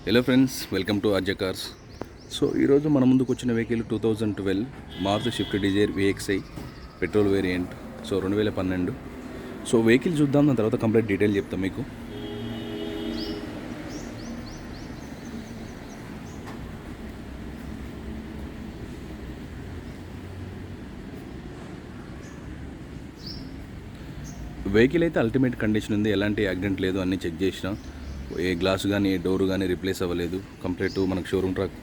Hello friends, welcome to RJ cars. So ఈరోజు మన ముందుకు వచ్చిన vehicle 2012 Maruti Swift Dzire VXi petrol variant. So 2012. So vehicle చూద్దాం, దాని తర్వాత కంప్లీట్ డీటెయిల్ చెప్తాం మీకు. వెహికల్ అయితే అల్టిమేట్ కండిషన్ ఉంది, ఎలాంటి యాక్సిడెంట్ లేదు, అన్నీ చెక్ చేసినా. ఏ గ్లాస్ కానీ ఏ డోర్ కానీ రిప్లేస్ అవ్వలేదు. కంప్లీట్ మనకు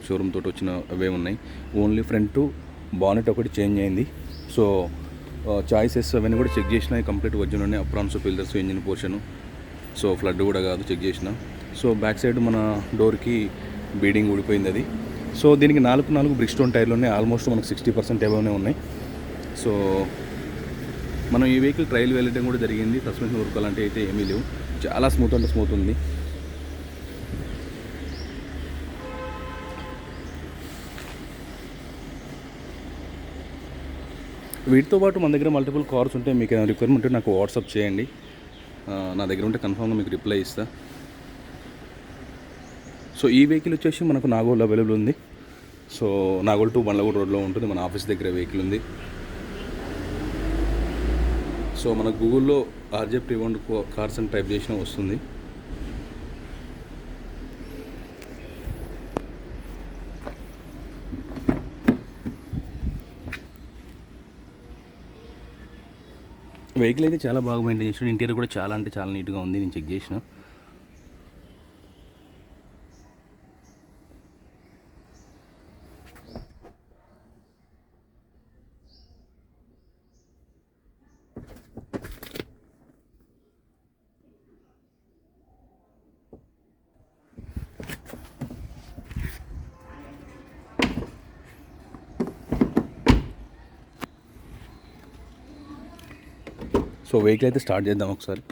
షోరూమ్ తోటి వచ్చిన అవే ఉన్నాయి. ఓన్లీ ఫ్రంట్ బానెట్ ఒకటి చేంజ్ అయింది. సో చాయిసెస్ అవన్నీ కూడా చెక్ చేసినా, కంప్లీట్ ఒరిజినల్ ఉన్నాయి. Aprons, pillars, engine portion. So flood కూడా కాదు, చెక్ చేసిన. సో బ్యాక్ సైడ్ మన డోర్కి బీడింగ్ ఊడిపోయింది అది. సో దీనికి 4 బ్రిక్స్టోన్ టైర్లు ఉన్నాయి. ఆల్మోస్ట్ మనకు 60% అబవ్నే ఉన్నాయి. సో మనం ఈ వెహికల్ ట్రయల్ వెళ్ళడం కూడా జరిగింది. సస్పెన్షన్ వర్క్ అలాంటివి అయితే ఏమీ లేవు. చాలా స్మూత్ ఉంది. వీటితో పాటు మన దగ్గర మల్టిపుల్ కార్స్ ఉంటాయి. మీకు ఏమైనా రిక్వైర్మెంట్ ఉంటే నాకు వాట్సాప్ చేయండి. నా దగ్గర ఉంటే కన్ఫామ్గా మీకు రిప్లై ఇస్తా. సో ఈ వెహికల్ వచ్చేసి మనకు నాగోల్ అవైలబుల్ ఉంది. సో నాగోల్ టు బండ్లగూడ రోడ్లో ఉంటుంది. మన ఆఫీస్ దగ్గర వెహికల్ ఉంది. సో మన గూగుల్లో ఆర్జే ప్రీవోండ్ కార్స్ అని టైప్ చేసినా వస్తుంది. వెహికల్ అయితే చాలా బాగా మెయింటైన్ చేసాడు. ఇంటీరియర్ కూడా చాలా అంటే చాలా నీట్గా ఉంది. నేను చెక్ చేసిన. సో వెహికల్ అయితే స్టార్ట్ చేద్దాం ఒకసారి.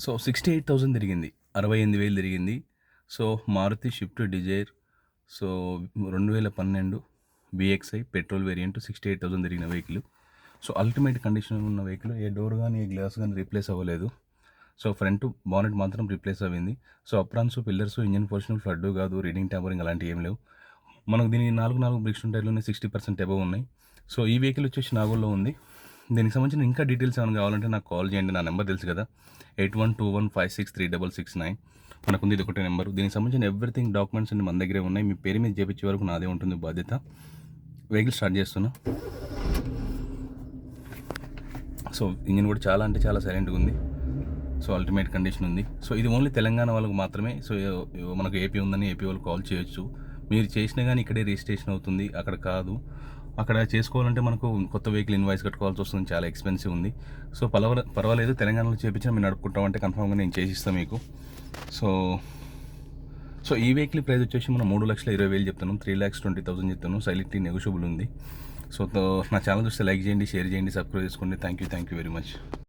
సో 68,000 తిరిగింది, 68,000 తిరిగింది. So Maruti Swift Dzire, so 2012 VXI petrol variant, 68,000 తిరిగిన వెహికల్. సో అల్టిమేట్ కండిషన్ ఉన్న వెహికల్. ఏ డోర్ కానీ ఏ గ్లాస్ కానీ రీప్లేస్ అవ్వలేదు. సో ఫ్రంట్ బానెట్ మాత్రం రీప్లేస్ అవ్వింది. So aprons, pillars, engine portion flood కాదు, రీడింగ్ ట్యాంపరింగ్ అలాంటివి ఏం లేవు. మనకు దీనికి 4 బ్రిక్స్టోన్ టైర్లోనే 60% అబవ్ ఉన్నాయి. సో ఈ వెహికల్ వచ్చేసి నాగోల్లో ఉంది. దీనికి సంబంధించిన ఇంకా డీటెయిల్స్ ఏమైనా కావాలంటే నాకు కాల్ చేయండి. నా నెంబర్ తెలుసు కదా, 8121563699. మనకుంది ఇది ఒకటే నెంబర్. దీనికి సంబంధించిన ఎవ్రీథింగ్ డాక్యుమెంట్స్ అన్ని మన దగ్గరే ఉన్నాయి. మీ పేరు మీద చేపించే వరకు నాదే ఉంటుంది బాధ్యత. వెహికల్ స్టార్ట్ చేస్తున్నా. సో ఇంజిన్ కూడా చాలా అంటే చాలా సైలెంట్గా ఉంది. సో అల్టిమేట్ కండిషన్ ఉంది. సో ఇది ఓన్లీ తెలంగాణ వాళ్ళకు మాత్రమే. సో మనకు ఏపీ ఉందని ఏపీ వాళ్ళు కాల్ చేయొచ్చు. మీరు చేసినా కానీ ఇక్కడే రిజిస్ట్రేషన్ అవుతుంది, అక్కడ కాదు. అక్కడ చేసుకోవాలంటే మనకు కొత్త వెహికల్ ఇన్వాయిస్ కట్టుకోవాల్సి వస్తుంది, చాలా ఎక్స్పెన్సివ్ ఉంది. సో పర్వాలేదు, తెలంగాణలో చేయించినా మీరు నడుపుకుంటామంటే కన్ఫామ్గా నేను చేసిస్తాను మీకు. సో ఈ వెహికల్ ప్రైస్ వచ్చేసి మనం 3,20,000 చెప్తాను. 3,20,000 చెప్తాను. సైలెంట్లీ నెగోషియబుల్ ఉంది. సో నా ఛానల్ చూస్తే లైక్ చేయండి, షేర్ చేయండి, సబ్స్క్రైబ్ చేసుకోండి. Thank you very much.